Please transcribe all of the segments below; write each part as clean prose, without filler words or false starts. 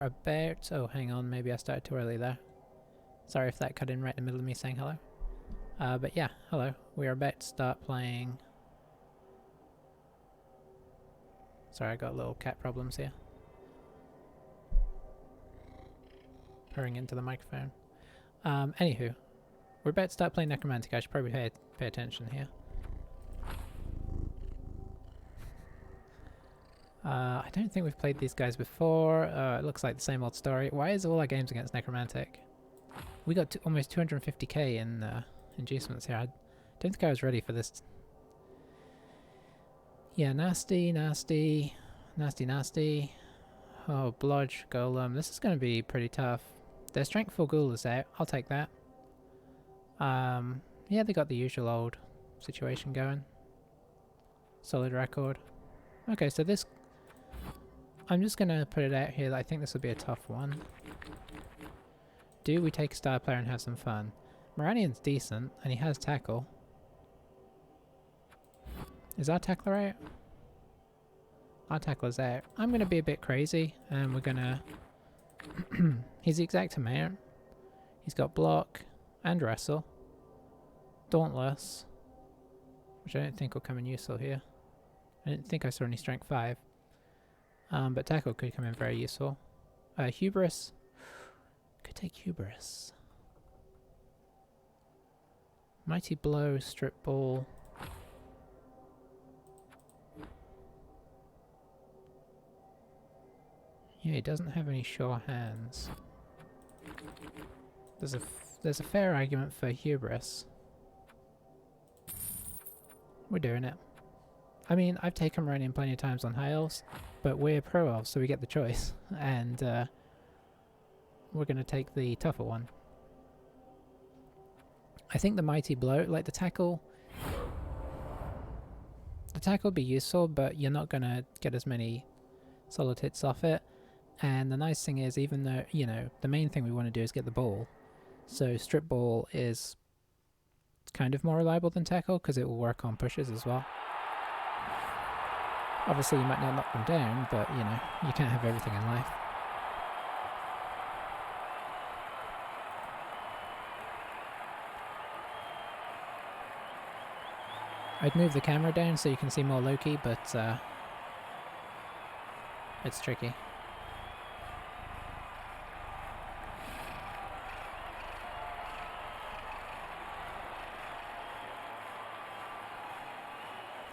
About... Oh, hang on, maybe I started too early there. Sorry if that cut in right in the middle of me saying hello. But yeah, hello. We are about to start playing... Sorry, I got little cat problems here. Purring into the microphone. Anywho, we're about to start playing Necromantic. I should probably pay attention here. I don't think we've played these guys before. It looks like the same old story. Why is all our games against Necromantic? We got almost 250k in inducements here. I don't think I was ready for this. Yeah, nasty, nasty, nasty, nasty. Oh, blodge, golem. This is going to be pretty tough. Their strength 4 ghoul is out. I'll take that. Yeah, they got the usual old situation going. Solid record. Okay, so this... I'm just going to put it out here that I think this will be a tough one. Do we take a star player and have some fun? Moranian's decent, and he has tackle. Is our tackler out? Our tackler's out. I'm going to be a bit crazy, and we're going to... He's the exact amount. He's got block and wrestle. Dauntless, which I don't think will come in useful here. I didn't think I saw any strength 5. But tackle could come in very useful. Hubris. Could take hubris. Mighty blow, strip ball. Yeah, he doesn't have any sure hands. There's a fair argument for hubris. We're doing it. I mean, I've taken Moranian plenty of times on high elves, but we're pro elves, so we get the choice, and we're going to take the tougher one. I think the mighty blow, like the tackle will be useful, but you're not going to get as many solid hits off it. And the nice thing is, even though, you know, the main thing we want to do is get the ball, so strip ball is kind of more reliable than tackle because it will work on pushes as well. Obviously you might not knock them down, but you know, you can't have everything in life. I'd move the camera down so you can see more Loki, but it's tricky.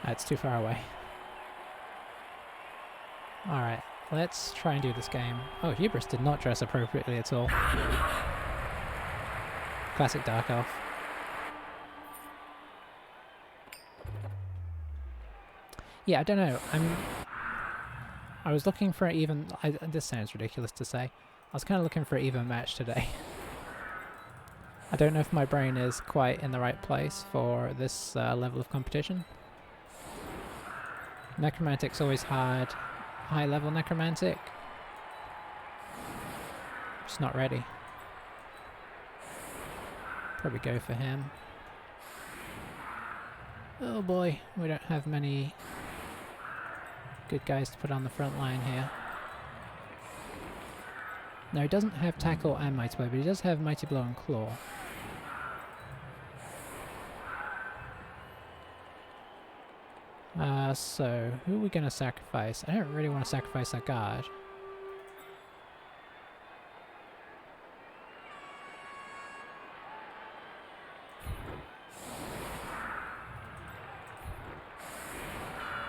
It's too far away. Alright, let's try and do this game. Oh, Hubris did not dress appropriately at all. Classic Dark Elf. Yeah, I don't know. I was looking for an even... this sounds ridiculous to say. I was kind of looking for an even match today. I don't know if my brain is quite in the right place for this level of competition. Necromantic's always hard. High level Necromantic. Just not ready. Probably go for him. Oh boy, we don't have many good guys to put on the front line here. No, he doesn't have tackle and mighty blow, but he does have mighty blow and claw. So, who are we going to sacrifice? I don't really want to sacrifice our guard.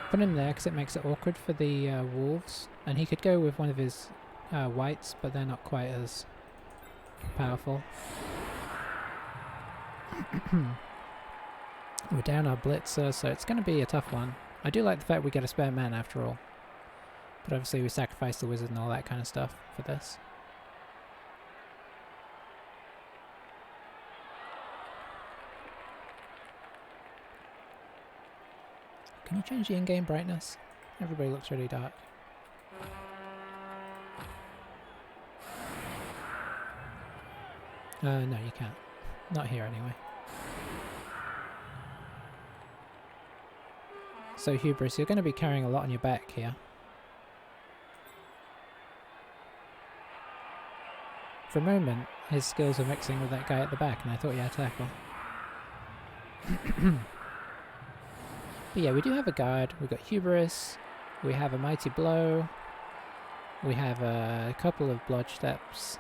Put him there because it makes it awkward for the wolves. And he could go with one of his whites, but they're not quite as powerful. We're down our blitzer, so it's going to be a tough one. I do like the fact we get a spare man after all. But obviously we sacrifice the wizard and all that kind of stuff for this. Can you change the in-game brightness? Everybody looks really dark. No, you can't. Not here anyway. So Hubris, you're going to be carrying a lot on your back here. For a moment, his skills were mixing with that guy at the back, and I thought he had tackle. But yeah, we do have a guard. We've got Hubris. We have a Mighty Blow. We have a couple of Blodge Steps.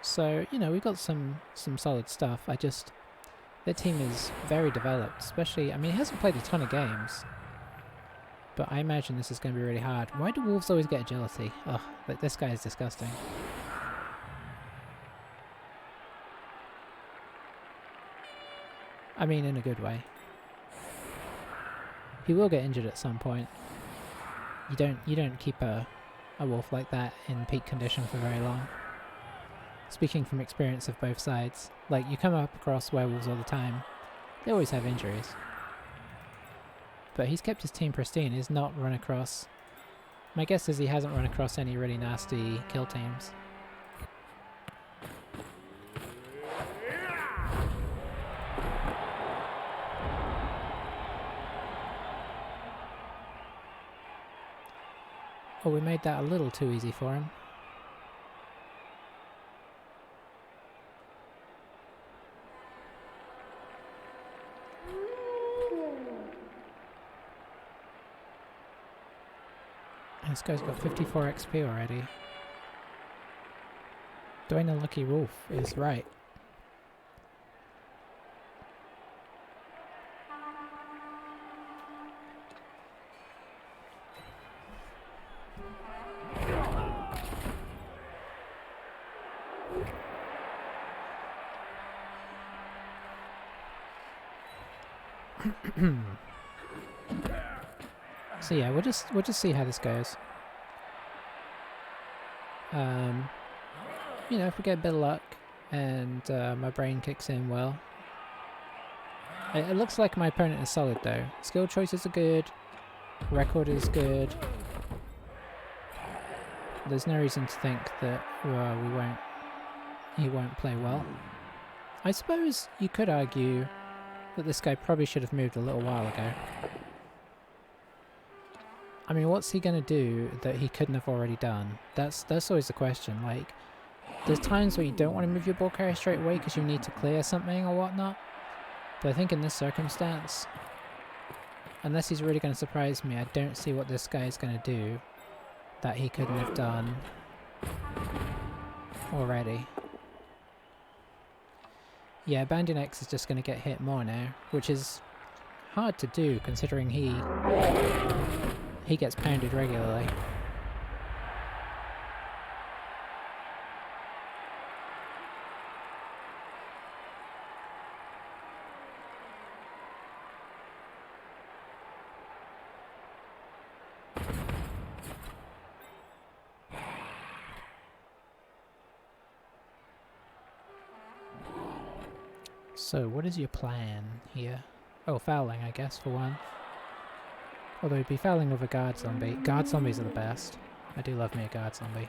So, you know, we've got some solid stuff. Their team is very developed, especially, I mean, he hasn't played a ton of games. But I imagine this is going to be really hard. Why do wolves always get agility? Ugh, this guy is disgusting. I mean, in a good way. He will get injured at some point. You don't keep a wolf like that in peak condition for very long. Speaking from experience of both sides, like, you come up across werewolves all the time. They always have injuries. But he's kept his team pristine. He's not run across... My guess is he hasn't run across any really nasty kill teams. Oh, we made that a little too easy for him. This guy's got 54 XP already. Doing a lucky wolf is right. So yeah, we'll just see how this goes. You know, if we get a bit of luck and my brain kicks in well. It looks like my opponent is solid though. Skill choices are good. Record is good. There's no reason to think that he won't play well. I suppose you could argue that this guy probably should have moved a little while ago. I mean, what's he going to do that he couldn't have already done? That's always the question. Like, there's times where you don't want to move your ball carrier straight away because you need to clear something or whatnot. But I think in this circumstance, unless he's really going to surprise me, I don't see what this guy is going to do that he couldn't have done already. Yeah, Banding X is just going to get hit more now, which is hard to do considering he gets pounded regularly. So, what is your plan here? Oh, fouling, I guess, for one. Although he'd be fouling with a guard zombie. Guard zombies are the best. I do love me a guard zombie.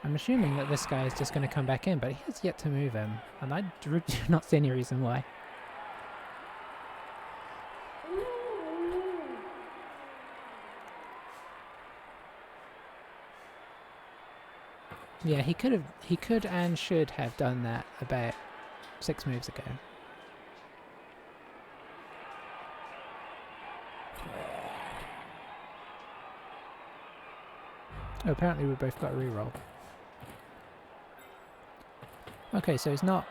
I'm assuming that this guy is just going to come back in, but he has yet to move him. And I do not see any reason why. Yeah, he could and should have done that about 6 moves ago. Oh, apparently we both got a reroll. Okay, so he's not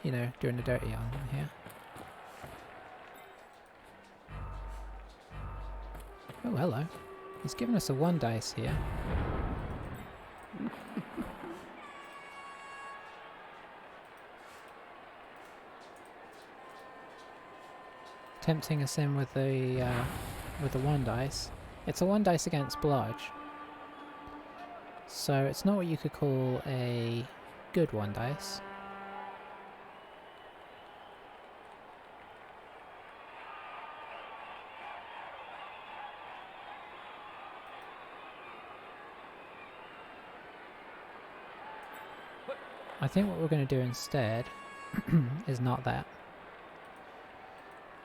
you know, doing the dirty on here. Oh, hello. He's given us a 1 dice here. Tempting us in with the 1 dice. It's a 1 dice against Blodge. So it's not what you could call a good 1 dice. I think what we're going to do instead is not that.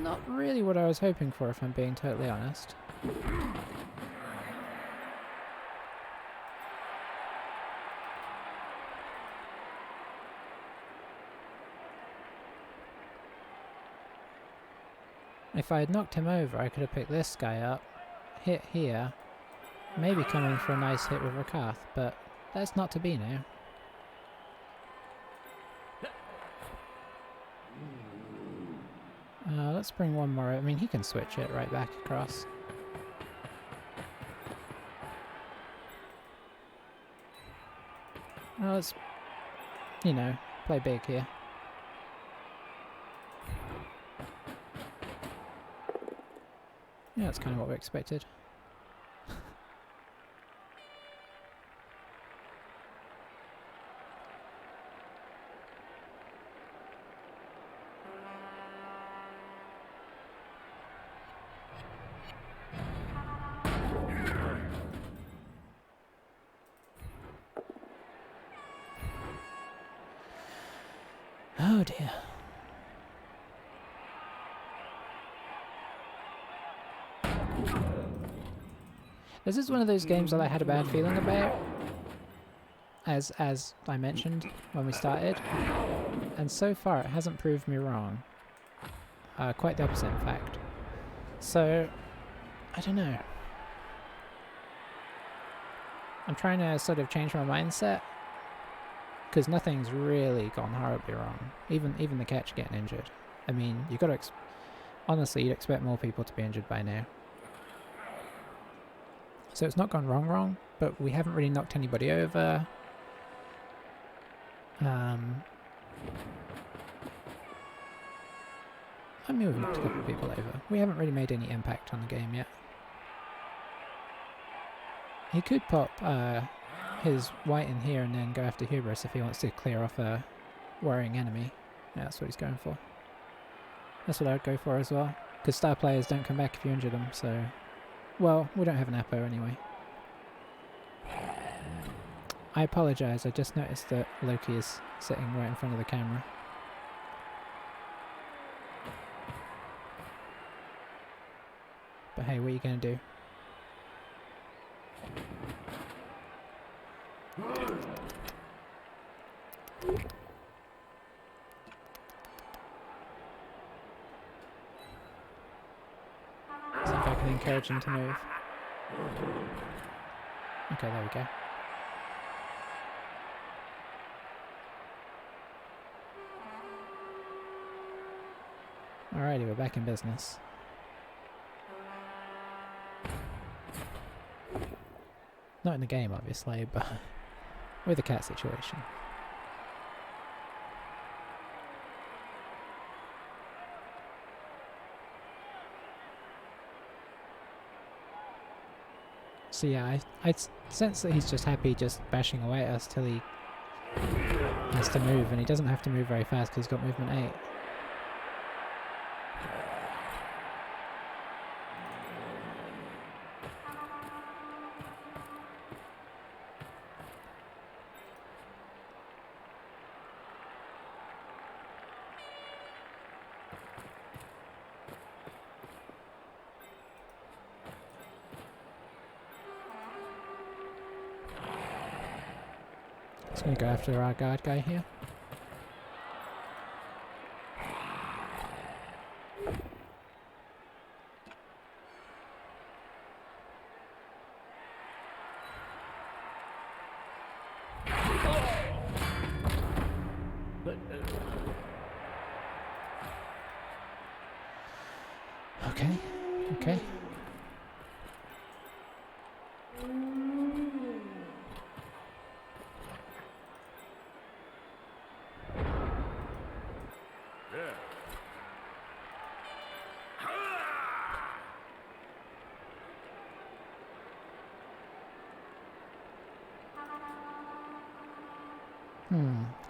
Not really what I was hoping for, if I'm being totally honest. If I had knocked him over, I could have picked this guy up, hit here, maybe come in for a nice hit with Rakath, but that's not to be now. Let's bring one more. I mean, he can switch it right back across. Well, let's, you know, play big here. Yeah, that's kind of what we expected. Oh dear. This is one of those games that I had a bad feeling about, as I mentioned when we started, and so far it hasn't proved me wrong. Quite the opposite, in fact. So, I don't know. I'm trying to sort of change my mindset, because nothing's really gone horribly wrong. Even the catch getting injured. I mean, you got to honestly, you'd expect more people to be injured by now. So it's not gone wrong, but we haven't really knocked anybody over. I mean, we've knocked a couple of people over. We haven't really made any impact on the game yet. He could pop his white in here and then go after Hubris if he wants to clear off a worrying enemy. Yeah, that's what he's going for. That's what I'd go for as well. Because star players don't come back if you injure them, so... Well, we don't have an Apo anyway. I apologise, I just noticed that Loki is sitting right in front of the camera. But hey, what are you going to do? See if I can encourage him to move. Okay, there we go. Alrighty, we're back in business. Not in the game, obviously, but with the cat situation. So yeah, I sense that he's just happy just bashing away at us till he has to move, and he doesn't have to move very fast because he's got movement 8. Just gonna go after our guard guy here. Okay, okay.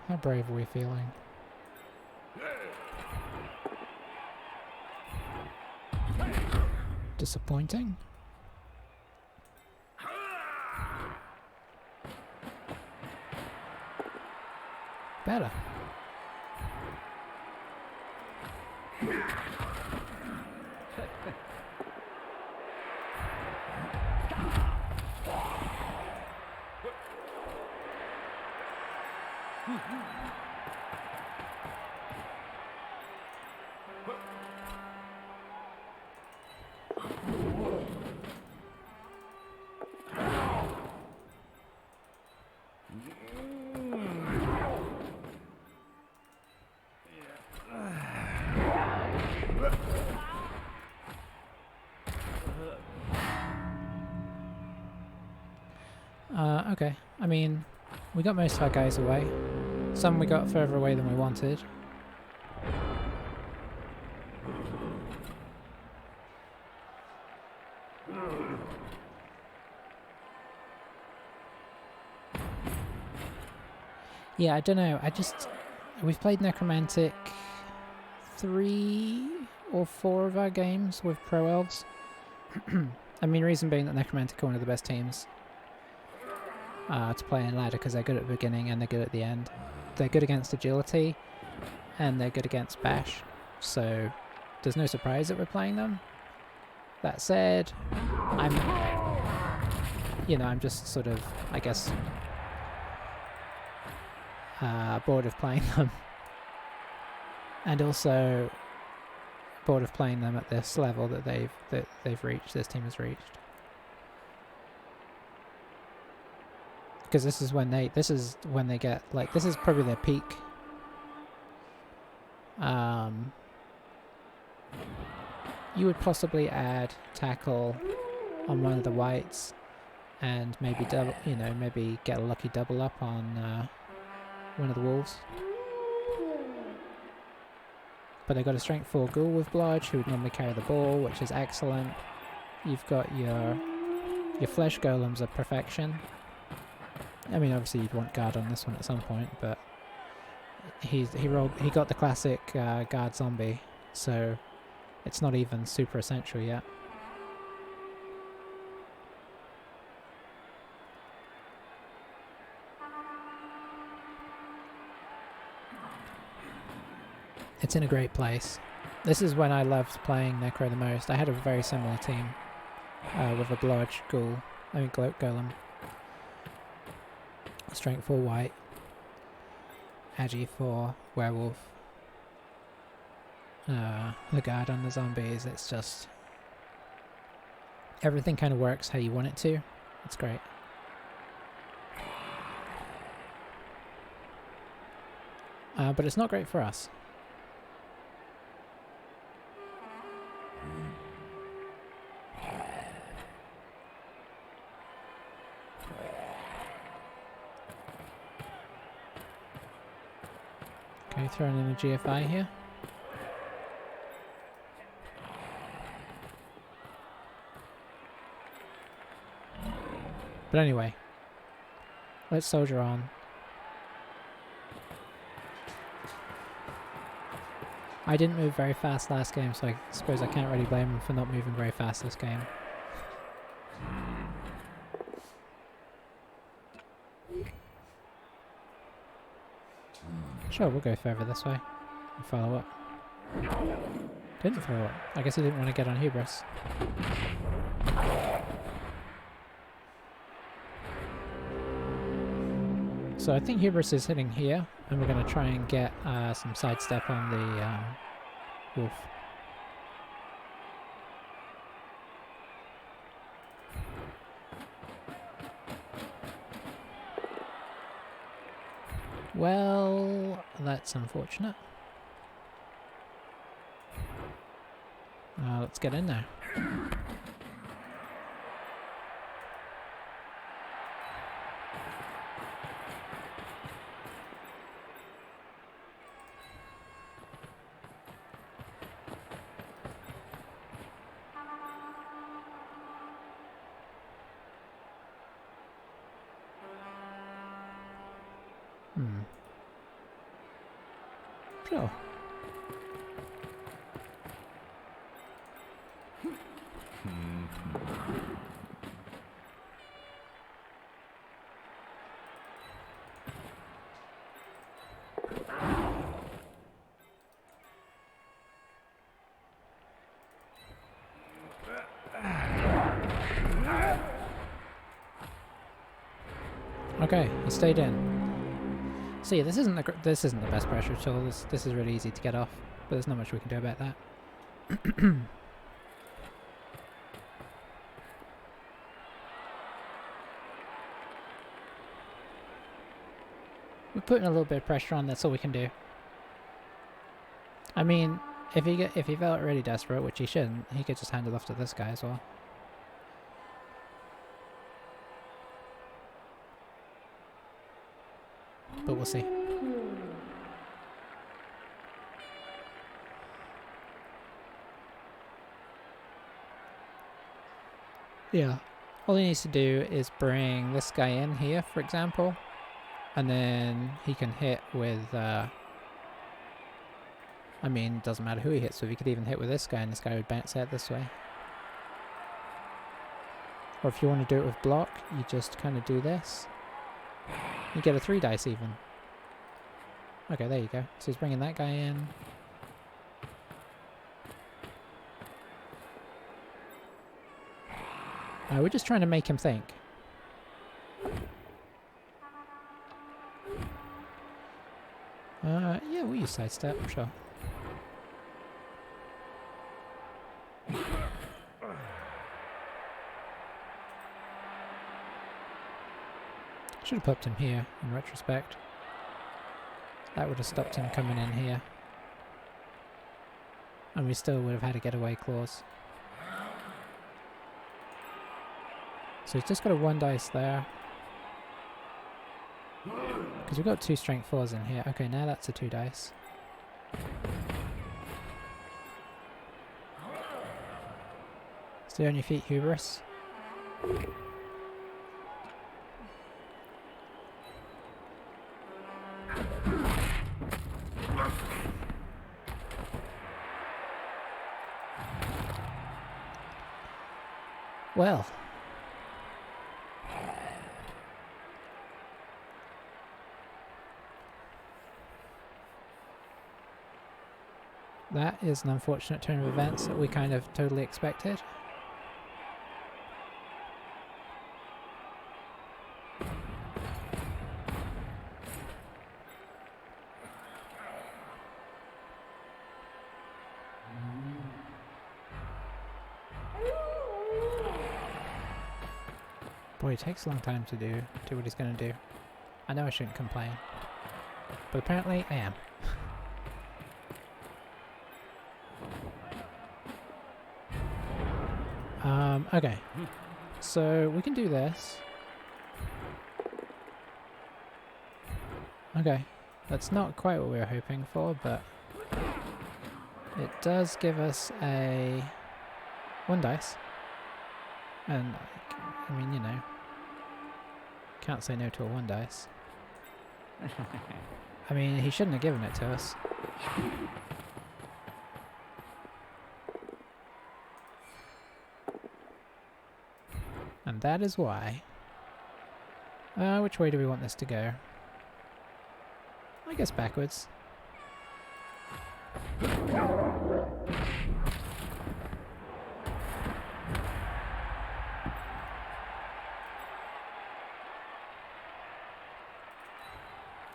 How brave are we feeling? Disappointing? better. Okay. I mean, we got most of our guys away. Some we got further away than we wanted. Yeah, I don't know. We've played Necromantic 3 or 4 of our games with Pro Elves. I mean, reason being that Necromantic are one of the best teams to play in ladder because they're good at the beginning and they're good at the end. They're good against agility and they're good against bash, so there's no surprise that we're playing them. That said, I'm just sort of, I guess, bored of playing them, and also bored of playing them at this level that they've reached. This team has reached. Because this is when they get, like, this is probably their peak. You would possibly add tackle on one of the whites, and maybe double, maybe get a lucky double up on one of the wolves. But they've got a strength 4 ghoul with blodge, who would normally carry the ball, which is excellent. You've got your flesh golems of perfection. I mean, obviously you'd want guard on this one at some point, but he got the classic guard zombie, so it's not even super essential yet. It's in a great place. This is when I loved playing Necro the most. I had a very similar team with a blodge ghoul, golem. Strength 4 white, Agi 4 werewolf, the guard on the zombies. It's just, everything kind of works how you want it to. It's great. But it's not great for us. Okay, throwing in a GFI here. But anyway, let's soldier on. I didn't move very fast last game, so I suppose I can't really blame them for not moving very fast this game. Sure, we'll go further this way and follow up. Didn't follow up. I guess he didn't want to get on Hubris. So I think Hubris is hitting here, and we're going to try and get some sidestep on the wolf. Well, that's unfortunate. Let's get in there. Sure. Okay, he stayed in. See, this isn't the best pressure at all. This is really easy to get off, but there's not much we can do about that. We're putting a little bit of pressure on. That's all we can do. I mean, if he felt really desperate, which he shouldn't, he could just hand it off to this guy as well. But we'll see. Yeah. All he needs to do is bring this guy in here, for example, and then he can hit with, I mean, it doesn't matter who he hits with, he could even hit with this guy and this guy would bounce out this way. Or if you want to do it with block, you just kind of do this. You get a 3 dice even. Okay, there you go. So he's bringing that guy in. We're just trying to make him think. Yeah, we'll use sidestep, sure. Should have popped him here, in retrospect. That would have stopped him coming in here. And we still would have had a getaway clause. So he's just got a 1 dice there. Because we've got 2 strength 4s in here. Okay, now that's a 2 dice. Stay on your feet, hubris. Well. That is an unfortunate turn of events that we kind of totally expected. Boy, it takes a long time to do what he's going to do. I know I shouldn't complain, but apparently I am. Okay, so we can do this. Okay, that's not quite what we were hoping for, but it does give us a 1 dice. And, I mean, you know, can't say no to a 1 dice. I mean, he shouldn't have given it to us. And that is why. Which way do we want this to go? I guess backwards.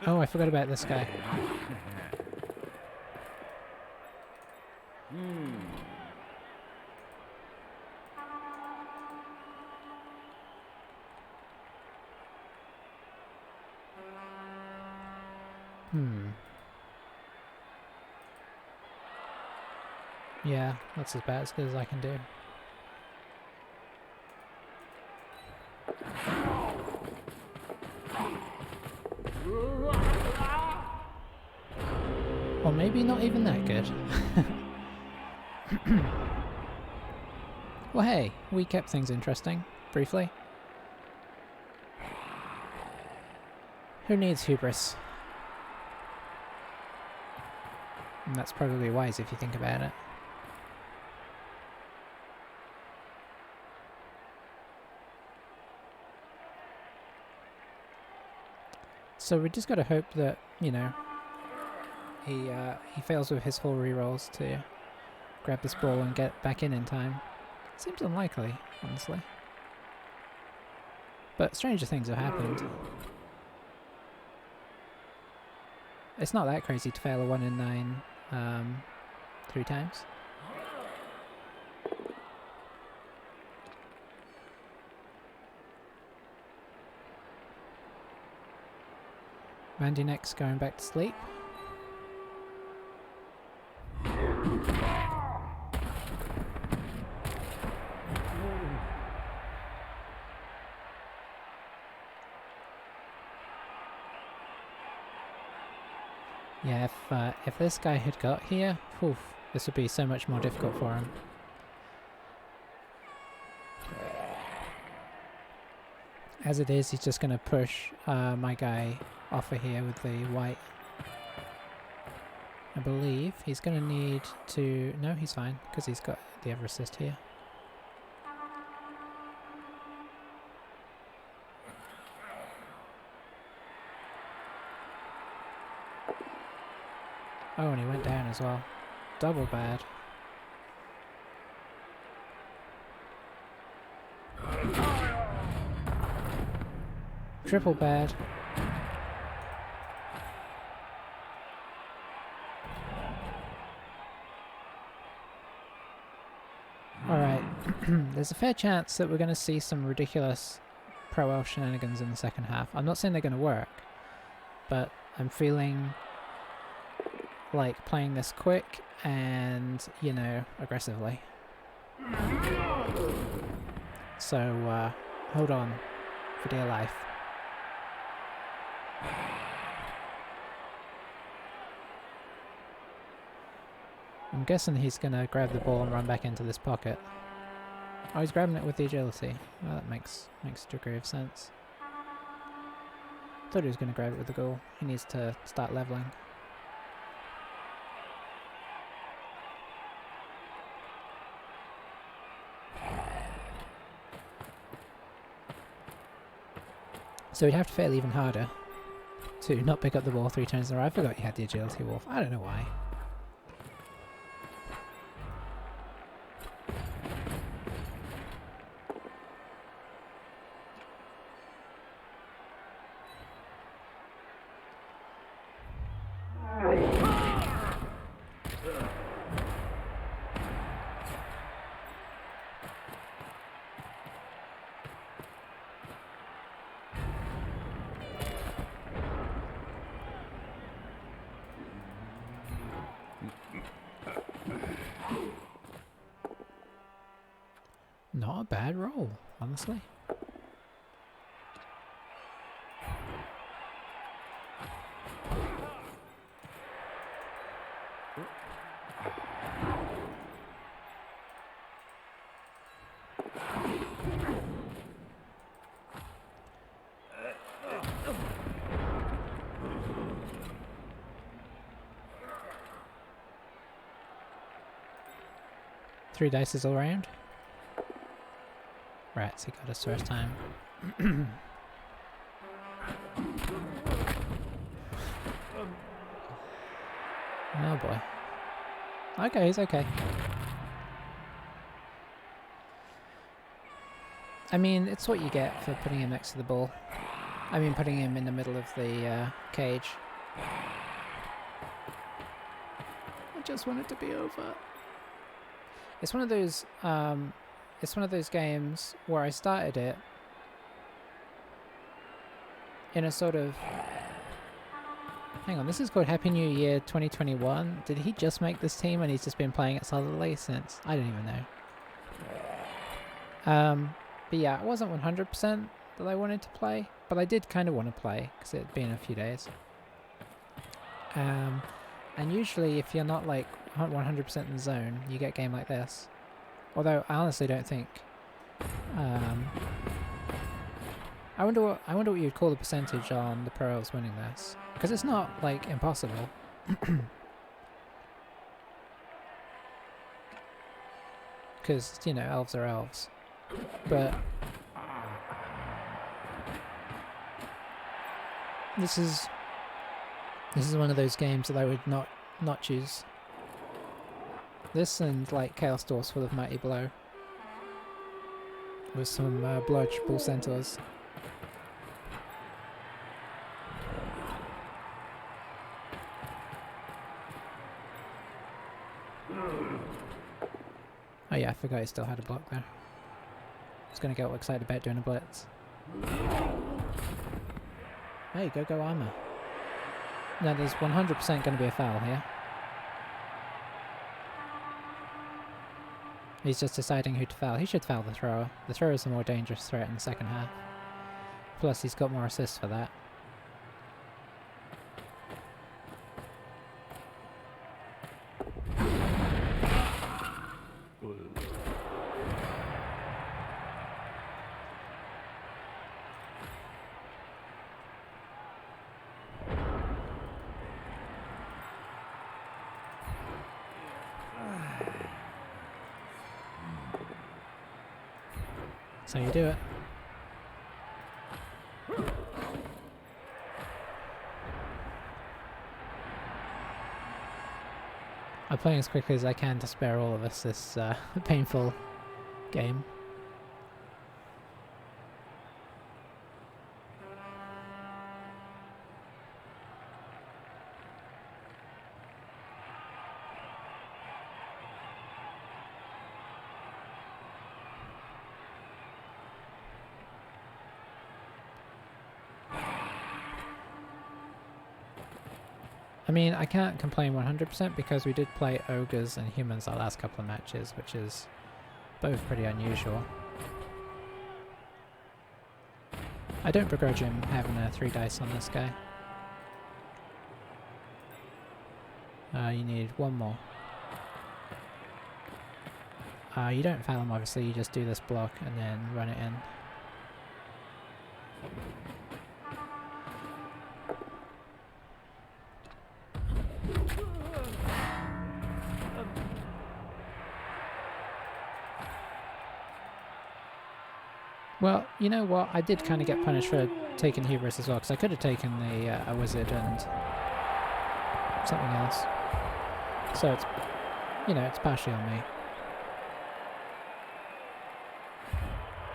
Oh, I forgot about this guy. Yeah, that's about as good as I can do. Or maybe not even that good. Well, hey, we kept things interesting, briefly. Who needs hubris? And that's probably wise if you think about it. So we just got to hope that, you know, he fails with his full rerolls to grab this ball and get back in time. Seems unlikely, honestly. But stranger things have happened. It's not that crazy to fail a 1 in 9 3 times. Randy next going back to sleep. Yeah, if this guy had got here, oof, this would be so much more difficult for him. As it is, he's just going to push my guy off of here with the white. I believe he's going to need to... No, he's fine, because he's got the other assist here. Oh, and he went down as well. Double bad. Triple bad. Alright, there's a fair chance that we're going to see some ridiculous Pro Elf shenanigans in the second half. I'm not saying they're going to work, but I'm feeling like playing this quick and, you know, aggressively. So, hold on for dear life. I'm guessing he's going to grab the ball and run back into this pocket. Oh, he's grabbing it with the agility. Well, that makes a degree of sense. Thought he was going to grab it with the goal. He needs to start leveling. So he'd have to fail even harder to not pick up the ball 3 times in a row. I forgot he had the agility wolf. I don't know why. Not a bad roll, honestly. Three dices all around. Rats, he got us first time. Oh boy. Okay, he's okay. I mean, it's what you get for putting him next to the ball. I mean, putting him in the middle of the cage. I just want it to be over. It's one of those games where I started it in a sort of... Hang on, this is called Happy New Year 2021. Did he just make this team and he's just been playing it solidly since? I don't even know. But yeah, it wasn't 100% that I wanted to play, but I did kind of want to play because it had been a few days. And usually if you're not like 100% in the zone, you get a game like this. Although I honestly don't think. I wonder what you'd call the percentage on the Pro Elves winning this, because it's not like impossible. Because you know, elves are elves, but this is one of those games that I would not choose. This and like Chaos Dwarfs full of Mighty Blow. With some Bludge Bull Centaurs. forgot he still had a block there. I was going to get all excited about doing a blitz. Hey, go armor. No, there's 100% going to be a foul here. He's just deciding who to foul. He should foul the thrower. The thrower is the more dangerous threat in the second half. Plus, he's got more assists for that. So you do it. I'm playing as quickly as I can to spare all of us this painful game. I mean, I can't complain 100% because we did play ogres and humans our last couple of matches, which is both pretty unusual. I don't begrudge him having a 3 dice on this guy. You need one more. You don't foul him obviously, you just do this block and then run it in. Well, you know what? I did kind of get punished for taking hubris as well, because I could have taken the a wizard and something else. So it's, you know, it's partially on me.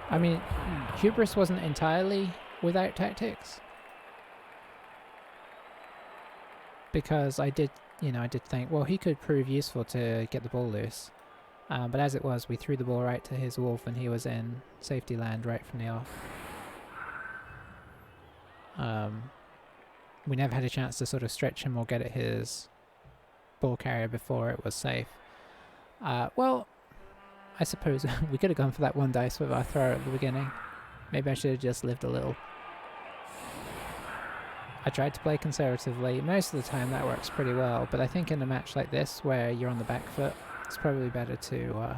I mean, hubris wasn't entirely without tactics, because I did, you know, I did think, well, he could prove useful to get the ball loose. But as it was, we threw the ball right to his wolf and he was in safety land right from the off. We never had a chance to sort of stretch him or get at his ball carrier before it was safe. Well, I suppose we could have gone for that 1 dice with our thrower at the beginning. Maybe I should have just lived a little. I tried to play conservatively. Most of the time that works pretty well, but I think in a match like this where you're on the back foot, it's probably better to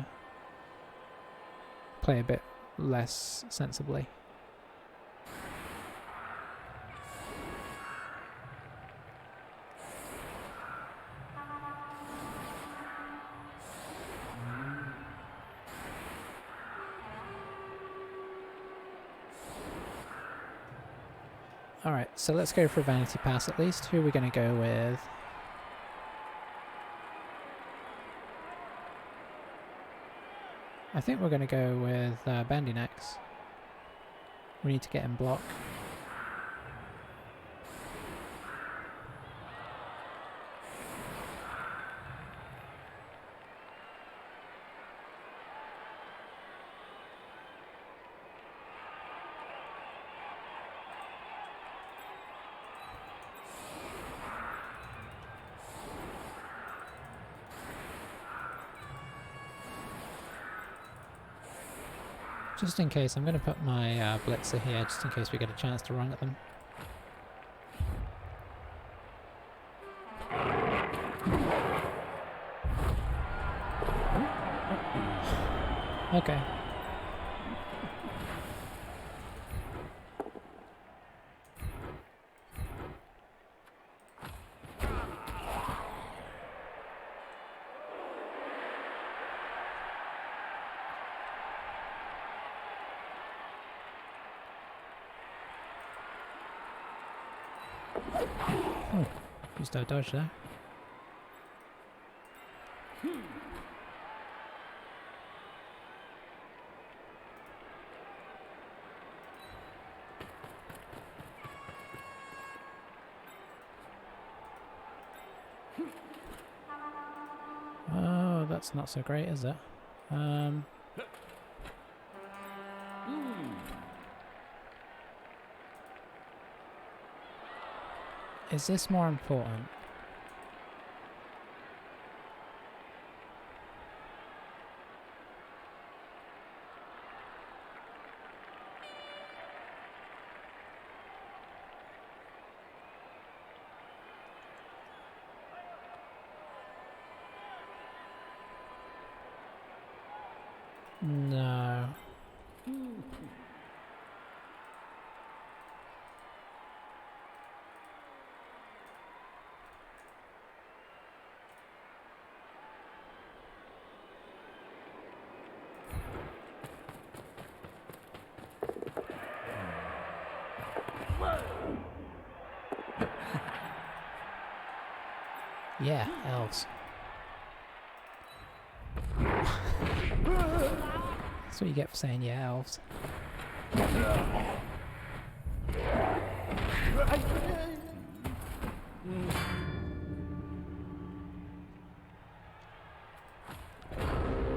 play a bit less sensibly. Alright, so let's go for a vanity pass at least. Who are we going to go with? I think we're going to go with Bandy next. We need to get him blocked. Just in case, I'm going to put my blitzer here, just in case we get a chance to run at them. Okay. Oh, used our dodge there. Oh, that's not so great, is it? Um, is this more important? No. Yeah, elves. That's what you get for saying yeah, elves.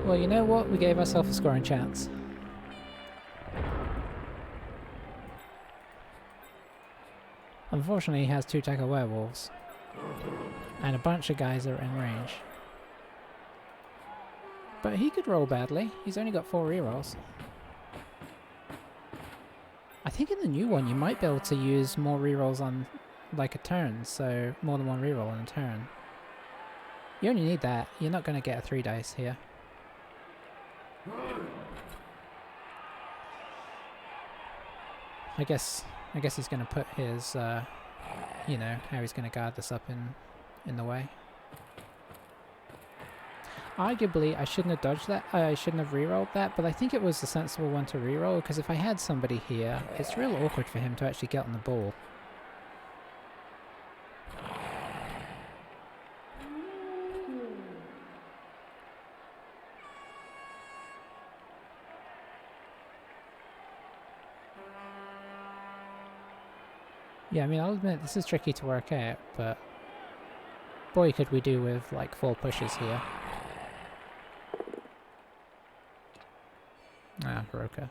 Well, you know what? We gave ourselves a scoring chance. Unfortunately, he has 2 tackle werewolves. And a bunch of guys are in range. But he could roll badly. He's only got 4 rerolls. I think in the new one you might be able to use more rerolls on like a turn, so more than 1 reroll on a turn. You only need that. You're not going to get a 3 dice here. I guess he's going to put his, you know, how he's going to guard this up in the way. Arguably, I shouldn't have dodged that. I shouldn't have rerolled that, but I think it was the sensible one to reroll, because if I had somebody here, it's real awkward for him to actually get on the ball. Yeah, I mean, I'll admit this is tricky to work out, but boy could we do with like 4 pushes here. Ah, Hiroka.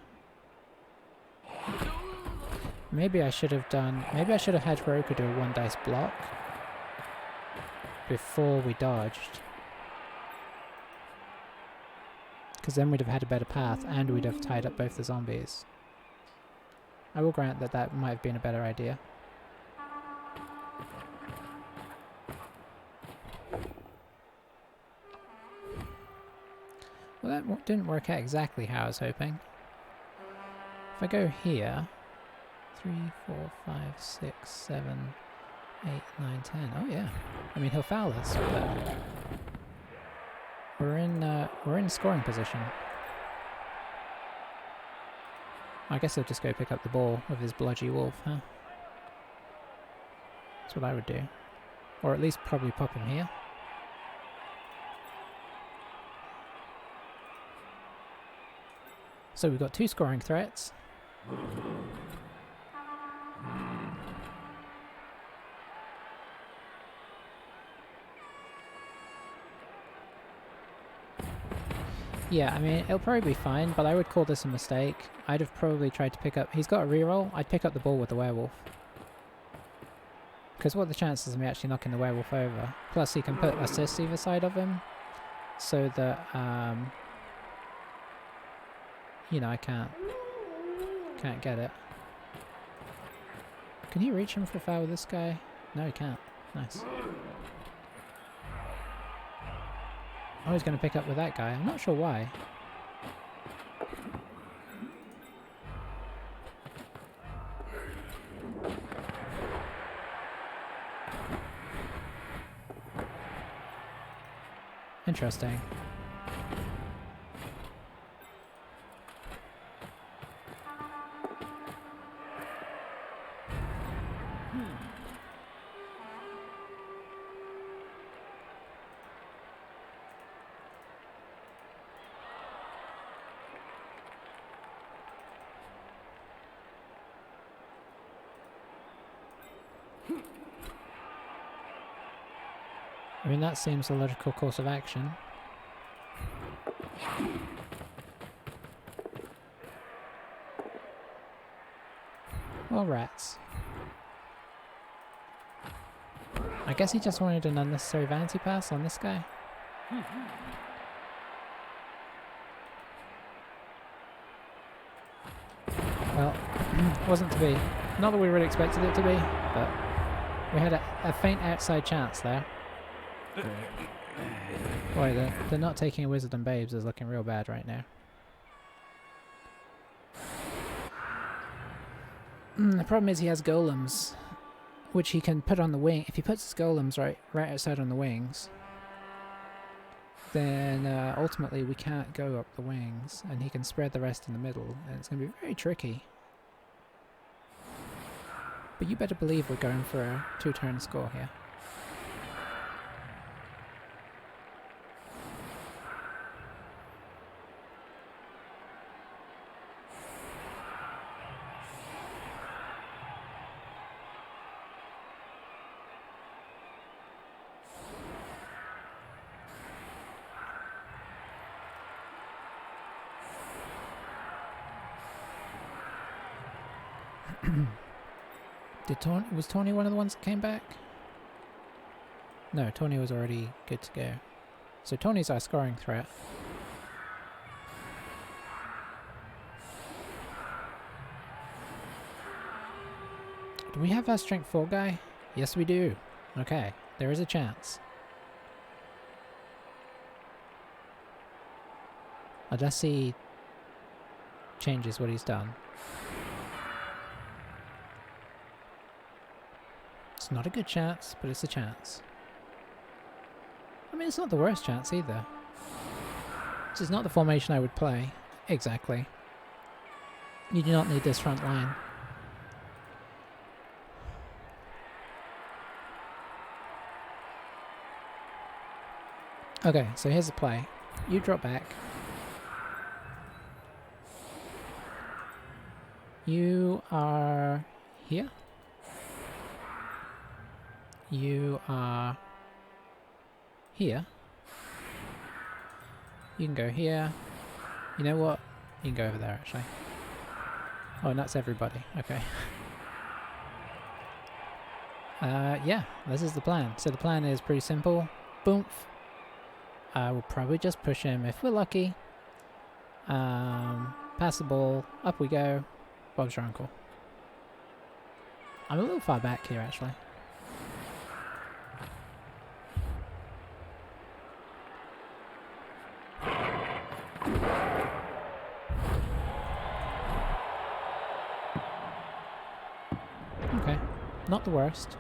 Maybe I should have had Hiroka do a 1 dice block before we dodged. Because then we'd have had a better path and we'd have tied up both the zombies. I will grant that that might have been a better idea. Well, that didn't work out exactly how I was hoping. If I go here, 3, 4, 5, 6, 7, 8, 9, 10. Oh yeah. I mean, he'll foul us, but we're in scoring position. I guess he'll just go pick up the ball with his bludgy wolf, huh? That's what I would do. Or at least probably pop him here. So we've got 2 scoring threats. Yeah, I mean, it'll probably be fine, but I would call this a mistake. I'd have probably tried to pick up... He's got a reroll. I'd pick up the ball with the werewolf. Because what are the chances of me actually knocking the werewolf over? Plus, he can put assists either side of him. So that, you know, I can't get it. Can he reach him for a foul with this guy? No, he can't. Nice. Oh, he's going to pick up with that guy. I'm not sure why. Interesting. I mean, that seems a logical course of action. Well, rats. I guess he just wanted an unnecessary vanity pass on this guy. Well, wasn't to be. Not that we really expected it to be, but we had a faint outside chance there. Boy, the not taking a Wizard and Babes is looking real bad right now. The problem is he has golems, which he can put on the wing. If he puts his golems right outside on the wings, then ultimately we can't go up the wings, and he can spread the rest in the middle, and it's going to be very tricky. But you better believe we're going for a 2-turn score here. Was Tony one of the ones that came back? No, Tony was already good to go. So Tony's our scoring threat. Do we have our strength 4 guy? Yes, we do. Okay, there is a chance. Unless he changes what he's done. It's not a good chance, but it's a chance. I mean, it's not the worst chance either. This is not the formation I would play. Exactly. You do not need this front line. Okay, so here's the play. You drop back. You are here. You are here. You can go here. You know what? You can go over there, actually. Oh, and that's everybody. Okay. Yeah, this is the plan. So the plan is pretty simple. Boom. We'll probably just push him if we're lucky. Pass the ball. Up we go. Bob's your uncle. I'm a little far back here, actually. Okay, not the worst.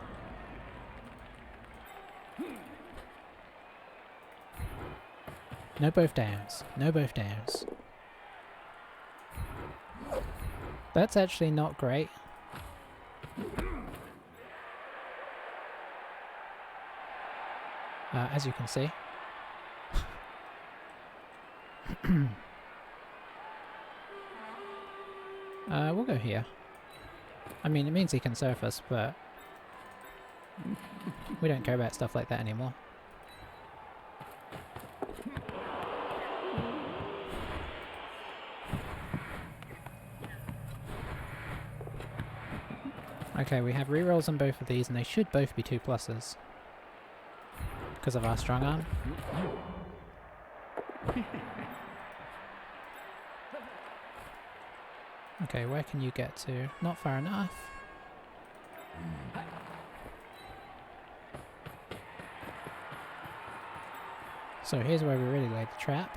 No both downs. No both downs. That's actually not great. As you can see. We'll go here. I mean, it means he can surface, but we don't care about stuff like that anymore. Okay, we have rerolls on both of these, and they should both be 2+s. Because of our strong arm. Okay, where can you get to? Not far enough. So here's where we really laid the trap.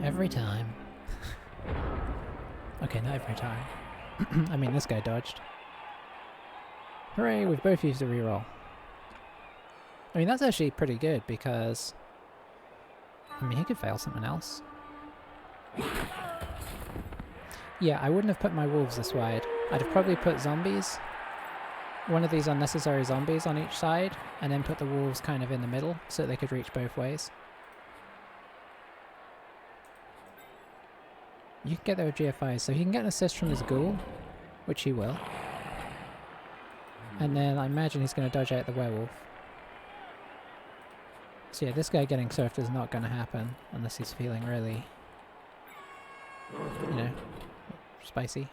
Every time. Okay, not every time. I mean, this guy dodged. Hooray, we've both used a reroll. I mean, that's actually pretty good because... I mean, he could fail something else. Yeah, I wouldn't have put my wolves this wide. I'd have probably put zombies. One of these unnecessary zombies on each side, and then put the wolves kind of in the middle so they could reach both ways. You can get there with GFIs, so he can get an assist from his ghoul, which he will. And then I imagine he's going to dodge out the werewolf. So yeah, this guy getting surfed is not going to happen unless he's feeling really, you know, spicy.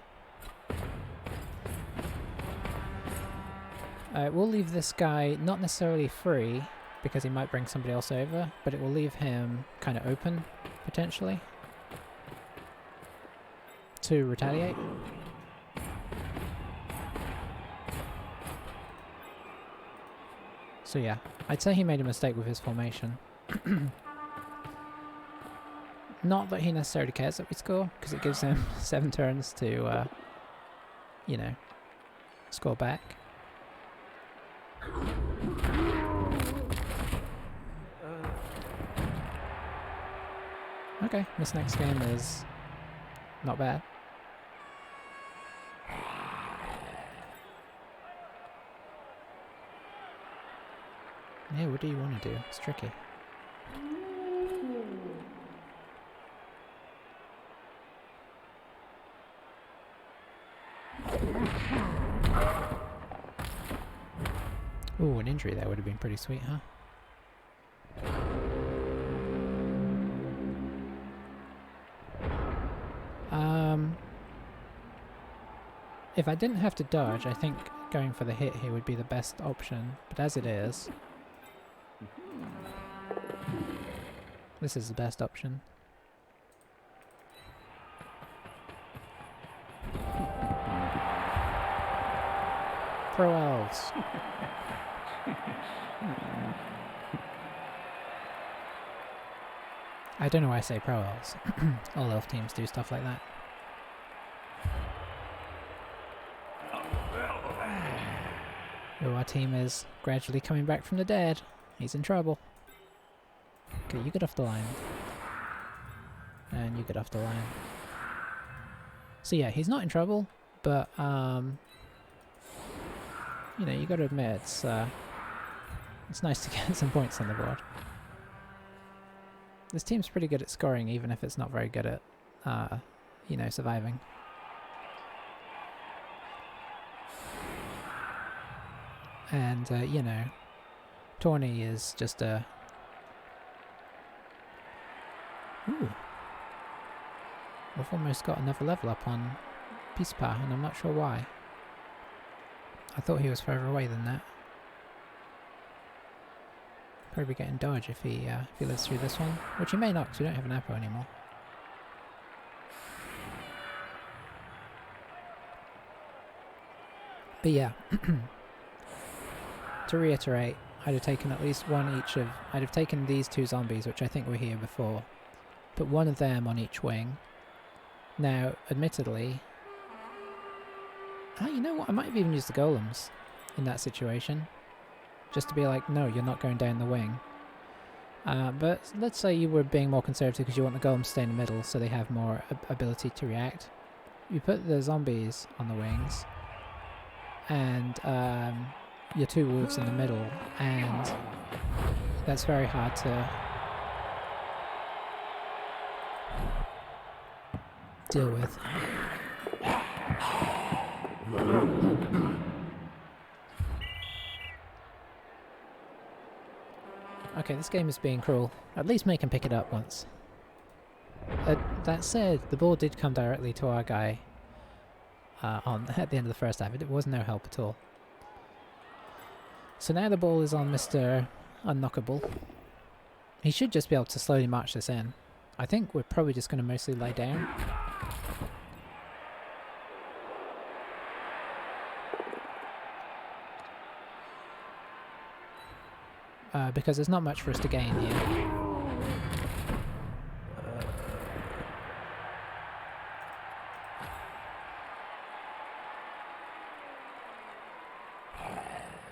We'll leave this guy not necessarily free, because he might bring somebody else over, but it will leave him kind of open, potentially, to retaliate. So yeah, I'd say he made a mistake with his formation. Not that he necessarily cares that we score, because it gives him 7 turns to, you know, score back. Okay, this next game is not bad. Yeah, what do you want to do? It's tricky. Ooh, an injury there would have been pretty sweet, huh? If I didn't have to dodge, I think going for the hit here would be the best option. But as it is, this is the best option. Pro elves. I don't know why I say pro elves. All elf teams do stuff like that. Oh, our team is gradually coming back from the dead. He's in trouble. Okay, you get off the line. And you get off the line. So yeah, he's not in trouble, but you know, you gotta admit it's nice to get some points on the board. This team's pretty good at scoring, even if it's not very good at you know, surviving. And, you know, Tawny is just a... Ooh. We've almost got another level up on Peace Power, and I'm not sure why. I thought he was further away than that. Probably getting dodge if he lives through this one, which he may not, because we don't have an Apo anymore. But yeah. To reiterate, I'd have taken at least one each of... I'd have taken these 2 zombies, which I think were here before. Put one of them on each wing. Now, admittedly... you know what? I might have even used the golems in that situation. Just to be like, no, you're not going down the wing. But let's say you were being more conservative because you want the golems to stay in the middle so they have more ability to react. You put the zombies on the wings. And... your 2 wolves in the middle, and that's very hard to deal with. Okay, this game is being cruel. At least make him pick it up once. That said, the ball did come directly to our guy at the end of the first half. It was no help at all. So now the ball is on Mr. Unknockable. He should just be able to slowly march this in. I think we're probably just going to mostly lie down. Because there's not much for us to gain here.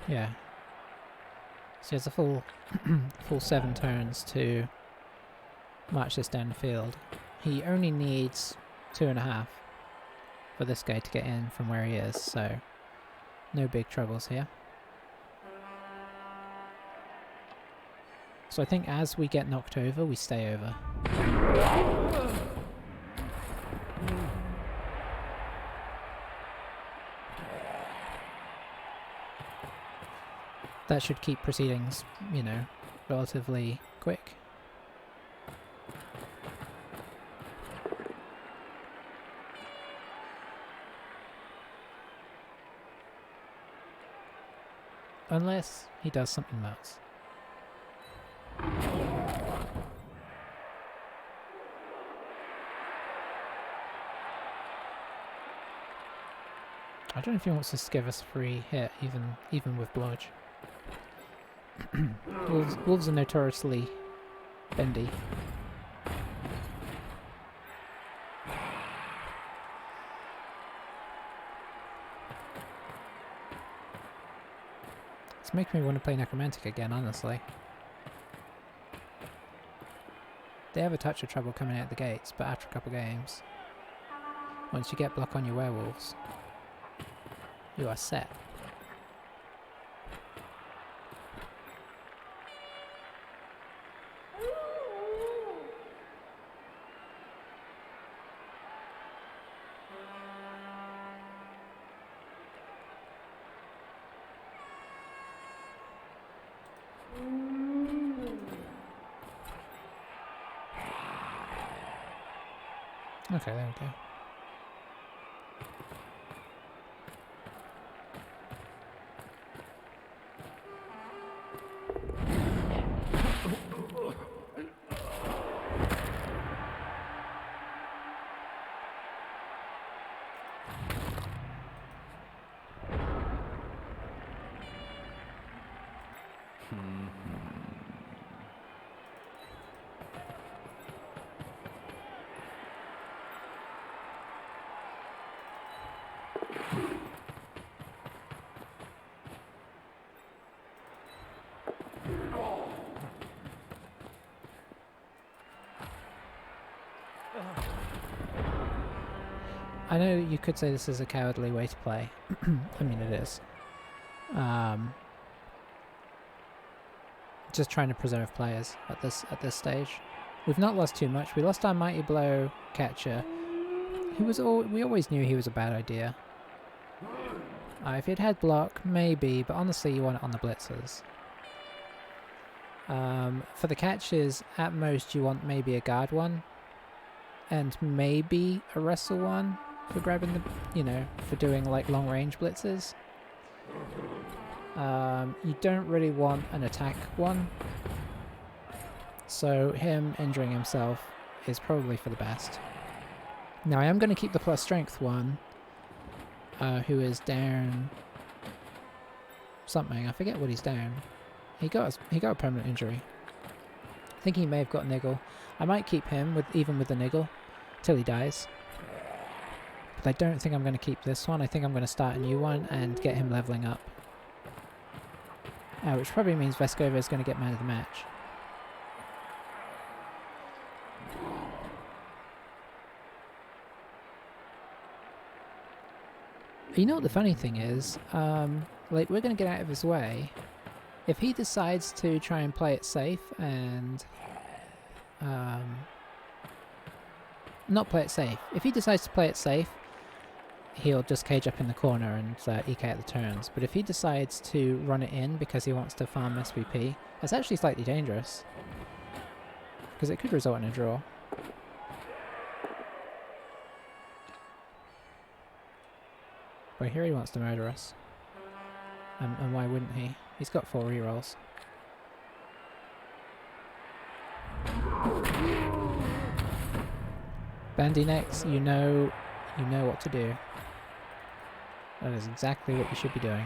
Yeah. So he has a full 7 turns to march this down the field. He only needs 2.5 for this guy to get in from where he is, so no big troubles here. So I think as we get knocked over, we stay over. That should keep proceedings, you know, relatively quick. Unless he does something nuts. I don't know if he wants to give us a free hit, even with blodge. Wolves are notoriously bendy. It's making me want to play Necromantic again, honestly. They have a touch of trouble coming out the gates, but after a couple games, once you get block on your werewolves, you are set. Okay, there we go. I know you could say this is a cowardly way to play. I mean, it is. Just trying to preserve players at this stage. We've not lost too much. We lost our Mighty Blow catcher. We always knew he was a bad idea. If he'd had block, maybe, but honestly you want it on the blitzers. For the catches, at most you want maybe a guard one, and maybe a wrestle one for grabbing the, you know, for doing like long range blitzes. You don't really want an attack one, so him injuring himself is probably for the best. Now I am going to keep the plus strength one, who is down something. I forget what he's down. He got a permanent injury. I think he may have got niggle. I might keep him even with the niggle till he dies. But I don't think I'm going to keep this one. I think I'm going to start a new one and get him leveling up. Which probably means Vescova is going to get man of the match. You know what the funny thing is? Like, we're going to get out of his way. If he decides to try and play it safe and... not play it safe. If he decides to play it safe, he'll just cage up in the corner and eke out the turns. But if he decides to run it in because he wants to farm SVP, that's actually slightly dangerous. Because it could result in a draw. But here he wants to murder us. And why wouldn't he? He's got 4 rerolls. Bandy necks, you know what to do. That is exactly what you should be doing.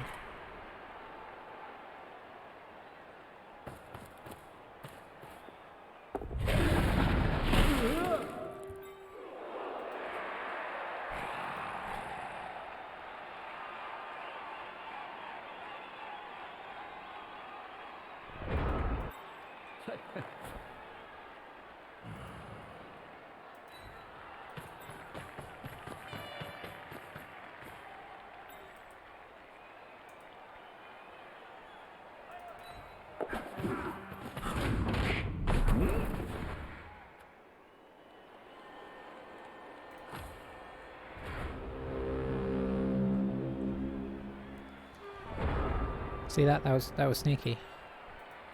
See that? That was sneaky.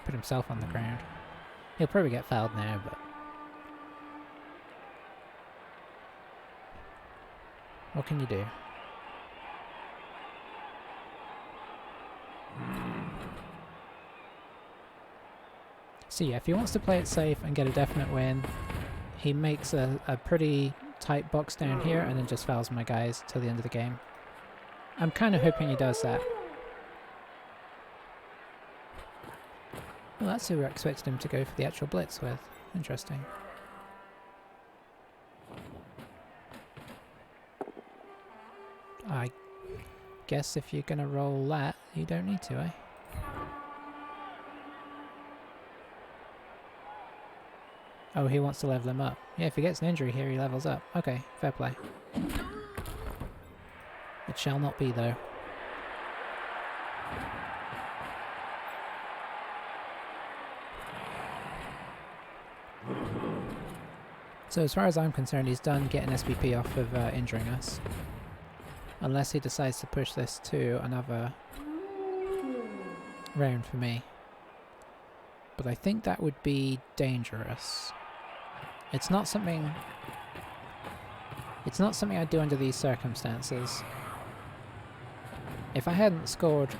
Put himself on the ground. He'll probably get fouled now, but what can you do? So yeah, if he wants to play it safe and get a definite win, he makes a pretty tight box down here and then just fouls my guys till the end of the game. I'm kind of hoping he does that. Well, that's who I expected him to go for the actual blitz with. Interesting. I guess if you're going to roll that, you don't need to, eh? Oh, he wants to level him up. Yeah, if he gets an injury here, he levels up. Okay, fair play. It shall not be, though. So as far as I'm concerned, he's done getting SPP off of injuring us. Unless he decides to push this to another round for me. But I think that would be dangerous. It's not something I'd do under these circumstances. If I hadn't scored,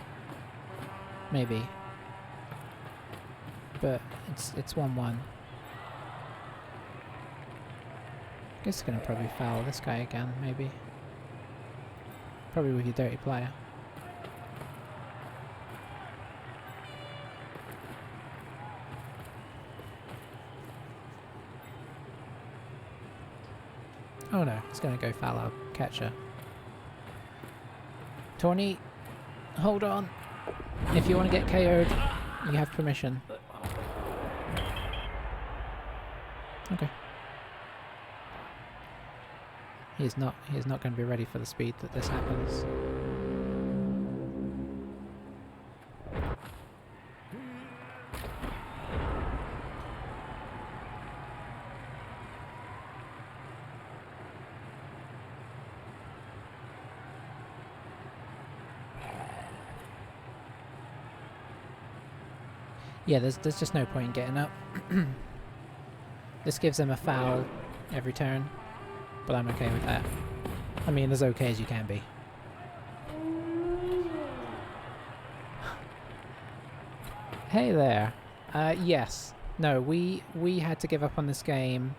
maybe. But it's 1-1. Guess gonna probably foul this guy again, maybe. Probably with your dirty player. Oh no, it's gonna go foul our catcher. Tawny, hold on. If you want to get KO'd, you have permission. Okay. He is not going to be ready for the speed that this happens. Yeah, there's just no point in getting up. This gives him a foul every turn, but I'm okay with that. I mean, as okay as you can be. Hey there. Yes. No, we had to give up on this game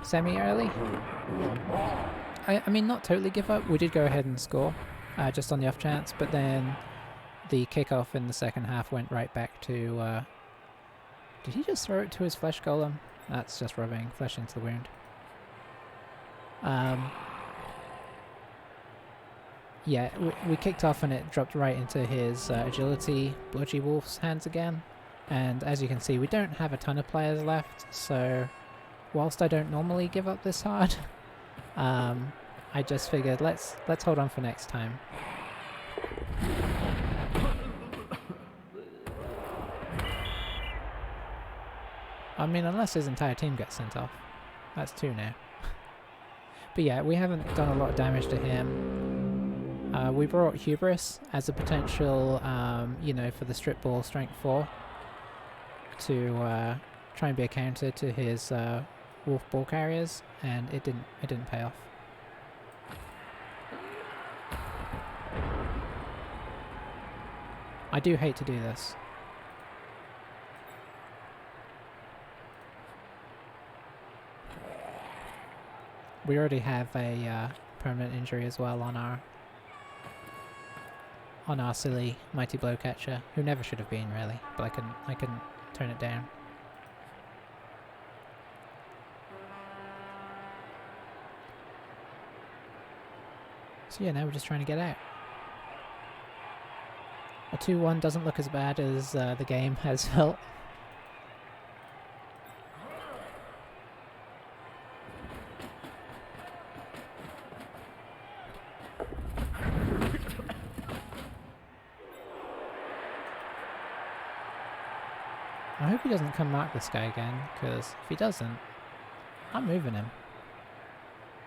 semi-early. I mean, not totally give up. We did go ahead and score, just on the off chance, but then the kickoff in the second half went right back to... did he just throw it to his flesh golem? That's just rubbing flesh into the wound. Yeah, we kicked off and it dropped right into his agility bludgy wolf's hands again. And as you can see, we don't have a ton of players left, so whilst I don't normally give up this hard, I just figured let's hold on for next time. I mean, unless his entire team gets sent off. That's 2 now. But yeah, we haven't done a lot of damage to him. We brought Hubris as a potential, you know, for the strip ball strength 4 to try and be a counter to his wolf ball carriers, and it didn't pay off. I do hate to do this. We already have a permanent injury as well on our silly mighty blow catcher, who never should have been really, but I couldn't turn it down. So yeah, now we're just trying to get out. A 2-1 doesn't look as bad as the game has felt. I hope he doesn't come mark this guy again, because if he doesn't, I'm moving him.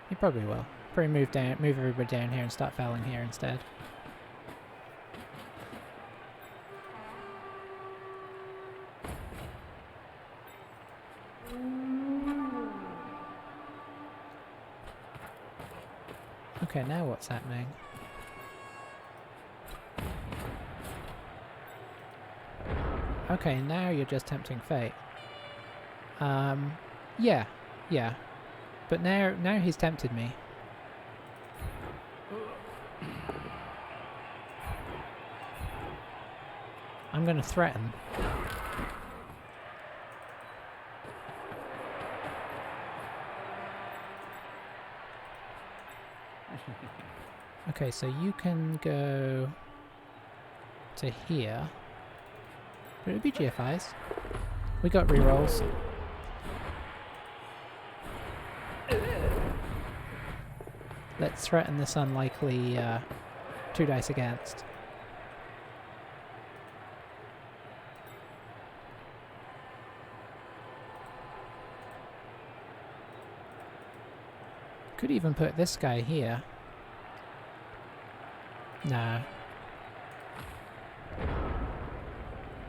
He probably will. Probably move everybody down here and start fouling here instead. Okay, now what's happening? Okay, now you're just tempting fate. Yeah, yeah. But now he's tempted me. I'm gonna threaten. Okay, so you can go to here. But it would be GFIs. We got rerolls. Let's threaten this unlikely 2 dice against. Could even put this guy here. No.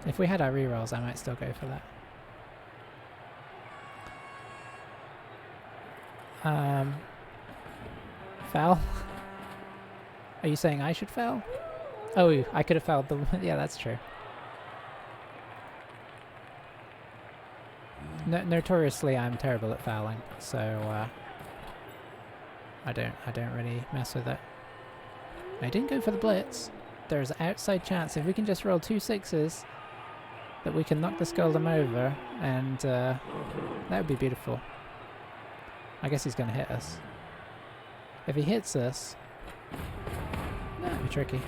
If we had our rerolls, I might still go for that. Foul? Are you saying I should foul? Oh, I could have fouled the... yeah, that's true. Notoriously, I'm terrible at fouling, so I don't really mess with it. I didn't go for the blitz. There's an outside chance if we can just roll 2 6s that we can knock the Skuldum over, and that would be beautiful. I guess he's going to hit us. If he hits us, that'd be tricky.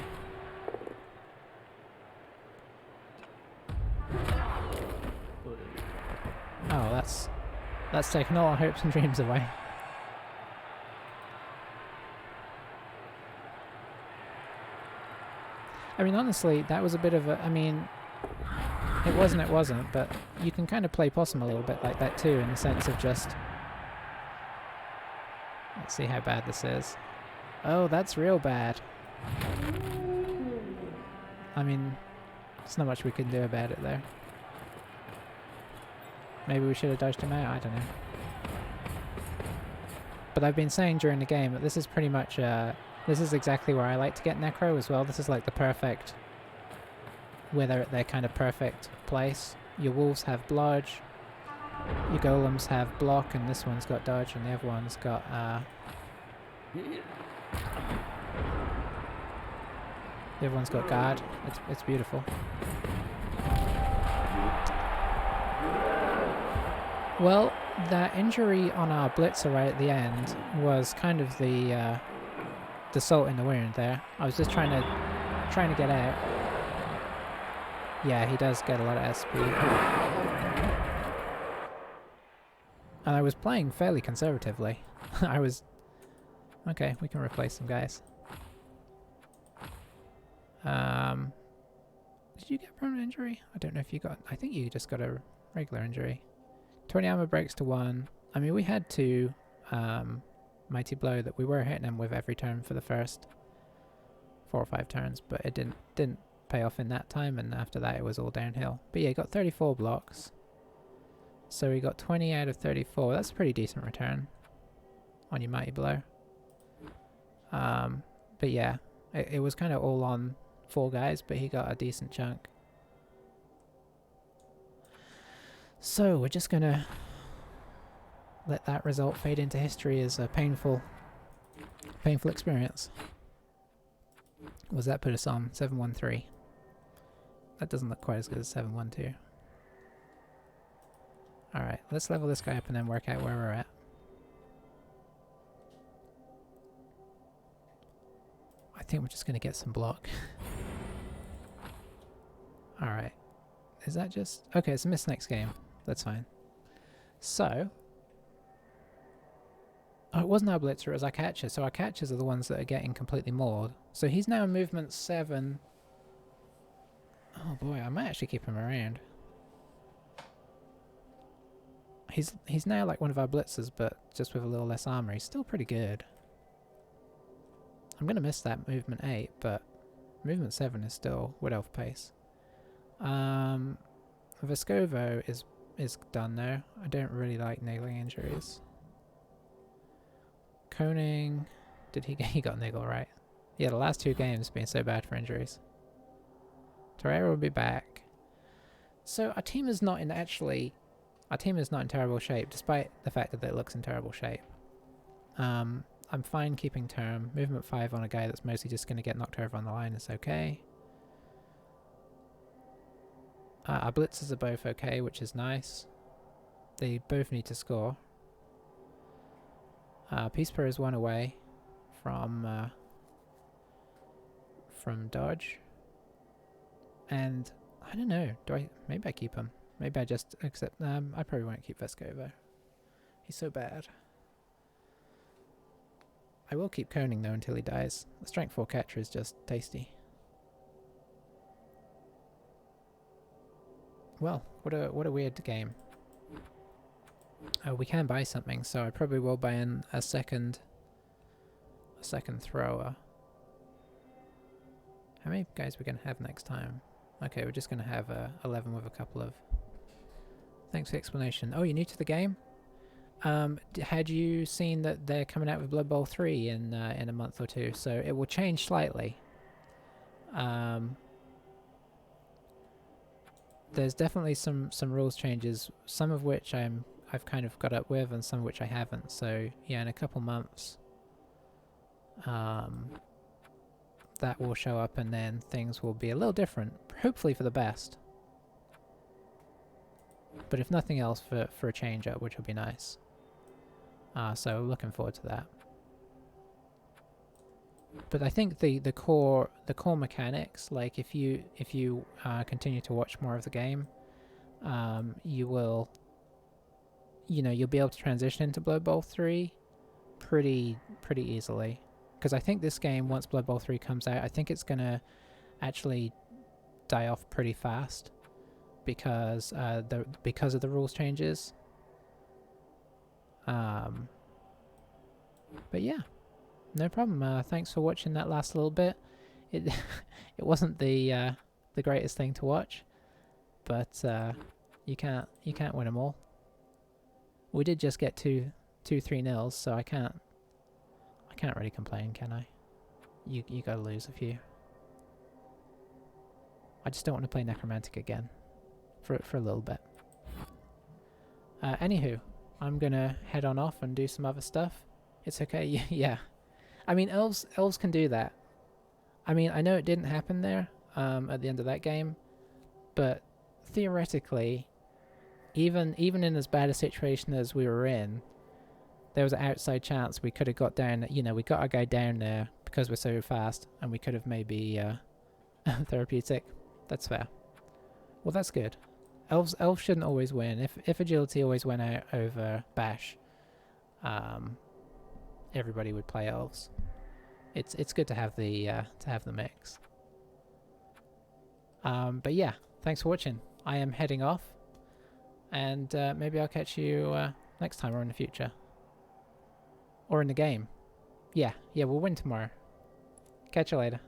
Oh, that's taken all our hopes and dreams away. I mean, honestly, that was a bit of a... I mean, it wasn't, but you can kind of play possum a little bit like that too, in the sense of just... Let's see how bad this is. Oh, that's real bad. I mean, there's not much we can do about it there. Maybe we should have dodged him out, I don't know. But I've been saying during the game that this is pretty much... this is exactly where I like to get necro as well. This is like the perfect... Where they're kind of perfect place. Your wolves have blodge. Your golems have block, and this one's got dodge, and the other one's got the other one's got guard. It's beautiful. Well, that injury on our blitzer right at the end was kind of the salt in the wound there. I was just trying to get out. Yeah, he does get a lot of SP. And I was playing fairly conservatively. I was... Okay, we can replace some guys. Did you get permanent injury? I don't know if you got... I think you just got a regular injury. 20 armor breaks to 1. I mean, we had 2 Mighty Blow that we were hitting him with every turn for the first 4 or 5 turns, but it didn't pay off in that time, and after that it was all downhill. But yeah, he got 34 blocks. So we got 20 out of 34. That's a pretty decent return on your Mighty Blow. But yeah, it was kind of all on 4 guys, but he got a decent chunk. So we're just gonna let that result fade into history as a painful experience. What does that put us on? 713. That doesn't look quite as good as 712. Alright, let's level this guy up and then work out where we're at. I think we're just going to get some block. Alright. Is that just... Okay, it's a miss next game. That's fine. So... Oh, it wasn't our blitzer, it was our catchers. So our catchers are the ones that are getting completely mauled. So he's now movement 7. Oh boy, I might actually keep him around. He's now like one of our blitzers, but just with a little less armor. He's still pretty good. I'm gonna miss that movement 8, but movement 7 is still Wood Elf pace. Vescovo is done now. I don't really like nailing injuries. Koning. Did he he got Niggle right? Yeah, the last 2 games have been so bad for injuries. Torreira will be back. So our team is not in terrible shape, despite the fact that it looks in terrible shape. I'm fine keeping term. Movement 5 on a guy that's mostly just going to get knocked over on the line is okay. Our blitzers are both okay, which is nice. They both need to score. Peace Pro is 1 away from dodge. And I don't know. Maybe I keep him. Maybe I just accept. I probably won't keep Vescovo. He's so bad. I will keep Koning though until he dies. The strength 4 catcher is just tasty. Well, what a weird game. We can buy something, so I probably will buy in a second thrower. How many guys we're gonna have next time? Okay, we're just gonna have 11 with a couple of. Thanks for the explanation. Oh, you're new to the game? Had you seen that they're coming out with Blood Bowl 3 in a month or two? So it will change slightly. There's definitely some rules changes, some of which I've kind of got up with, and some of which I haven't. So yeah, in a couple months, that will show up, and then things will be a little different, hopefully for the best. But if nothing else, for a change up, which will be nice. So looking forward to that. But I think the core mechanics, like if you continue to watch more of the game, you'll be able to transition into Blood Bowl 3 pretty easily. Because I think this game, once Blood Bowl 3 comes out, I think it's gonna actually die off pretty fast because of the rules changes. But yeah, no problem. Thanks for watching that last little bit. It it wasn't the greatest thing to watch, but you can't win them all. We did just get 3-0, so I can't really complain, can I? You gotta lose a few. I just don't want to play Necromantic again for a little bit. Anywho, I'm gonna head on off and do some other stuff. It's okay. Yeah. I mean, elves can do that. I mean, I know it didn't happen there at the end of that game, but theoretically, even in as bad a situation as we were in, there was an outside chance we could have got down. You know, we got our guy down there because we're so fast, and we could have maybe therapeutic. That's fair. Well, that's good. Elves shouldn't always win. If agility always went out over bash, everybody would play elves. It's good to have the mix. But yeah, thanks for watching. I am heading off, and maybe I'll catch you next time or in the future, or in the game. Yeah, we'll win tomorrow. Catch you later.